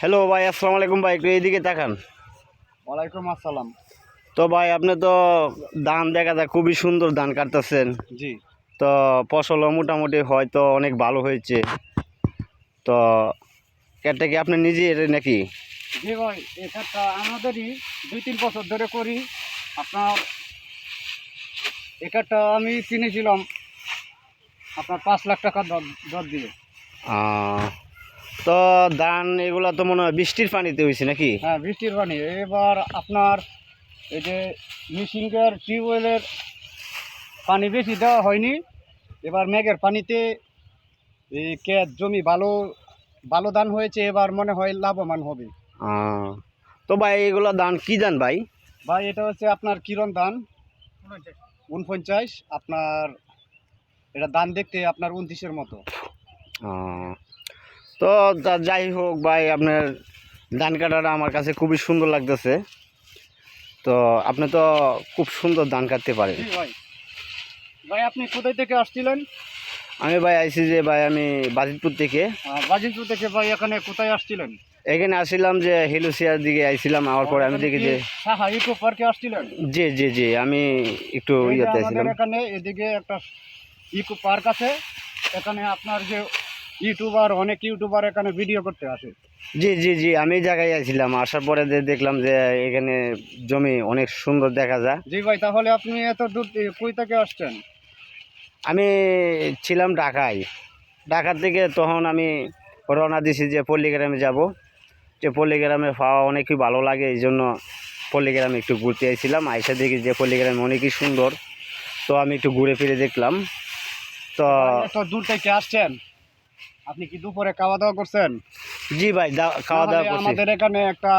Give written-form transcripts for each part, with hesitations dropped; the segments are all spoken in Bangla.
হ্যালো ভাই, আসসালামু আলাইকুম ভাই, একটু এইদিকে তাকান। ওয়ালাইকুম আসসালাম। তো ভাই আপনি তো ধান দেখা যায় খুবই সুন্দর ধান কাটতেছেন। জি তো ফসলও মোটামুটি হয়তো অনেক ভালো হয়েছে। তো এটা কি আপনি নিজের নাকি? জি ভাই, এই কাজটা আমাদেরই 2-3 বছর ধরে করি। আপনার এই কাজটা আমি কিনেছিলাম আপনার 5 লাখ টাকা দর দিয়ে। আহ, তো ধান এগুলা তো মনে হয় বৃষ্টির পানিতে হয়েছে নাকি? হ্যাঁ, বৃষ্টির পানি। এবার আপনার এই যে মিশিংয়ের টিউবওয়েলের পানি বেশি দেওয়া হয়নি। এবার মেঘের পানিতে এই ক্ষেত জমি ভালো ভালো ধান হয়েছে, এবার মনে হয় লাভবান হবে। আহ, তো ভাই এগুলা ধান কি ধান ভাই? ভাই এটা হচ্ছে আপনার কিরণ ধান 49। আপনার এটা ধান দেখতে আপনার 29-এর মতো। আহ, তো যাই হোক ভাই, আপনার ধান কাটাটা আমার কাছে খুবই সুন্দর লাগতেছে। তো আপনি তো খুব সুন্দর ধান কাটতে পারেন। জি ভাই। ভাই আপনি কোথায় থেকে আসছিলেন? আমি ভাই আইছি যে ভাই, আমি বাজিতপুর থেকে। বাজিতপুর থেকে। ভাই এখানে কোথায় আসছিলেন? এখানে আসছিলাম যে হিলুসিয়ার দিকে আইছিলাম, আমার পরে আমি এখানে দেখি কি যে সাহা ইকো পার্কে আসছিলেন? জি জি জি, আমি একটু এই যে ইয়েতে আমাদের আইছিলাম। এখানে এদিকে একটা ইকো পার্ক আছে। এখানে আপনার যে অনেক ইউটিউবার এখানে ভিডিও করতে আসে। জি জি জি, আমি এই জায়গায় আইছিলাম, আসার পরে দেখলাম যে এখানে জমি অনেক সুন্দর দেখা যায়। জি ভাই, তাহলে আপনি এত দূর কই থেকে আসছেন? আমি ছিলাম ঢাকায়। ঢাকা থেকে তখন আমি রওনা দিছি যে পল্লীগ্রামে যাব। যে পল্লীগ্রামে পাওয়া অনেকই ভালো লাগে, এই জন্য পল্লীগ্রামে একটু ঘুরতে আইছিলাম। আইসা দেখি যে পল্লীগ্রামে অনেকই সুন্দর। তো আমি একটু ঘুরে ফিরে দেখলাম। তো ভাই এত দূর থেকে আসছেন, আপনি কি দুপুরে খাওয়া দাওয়া করছেন? জি ভাই, খাওয়া নাহলে দাওয়া করছি। আমাদের এখানে একটা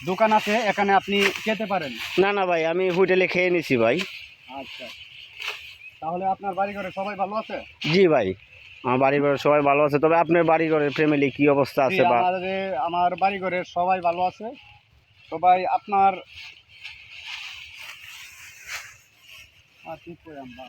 দোকান আছে, এখানে আপনি খেতে পারেন। না না ভাই, আমি হোটেলে খেয়ে নিছি ভাই। আচ্ছা, তাহলে আপনার বাড়ি ঘরে সবাই ভালো আছে? জি ভাই, আমার বাড়ি ঘরের সবাই ভালো আছে। তবে আপনার বাড়ি ঘরের ফ্যামিলি কি অবস্থা জি, আছে বা? আমার বাড়ি ঘরের সবাই ভালো আছে। তো ভাই আপনার কি কই আমরা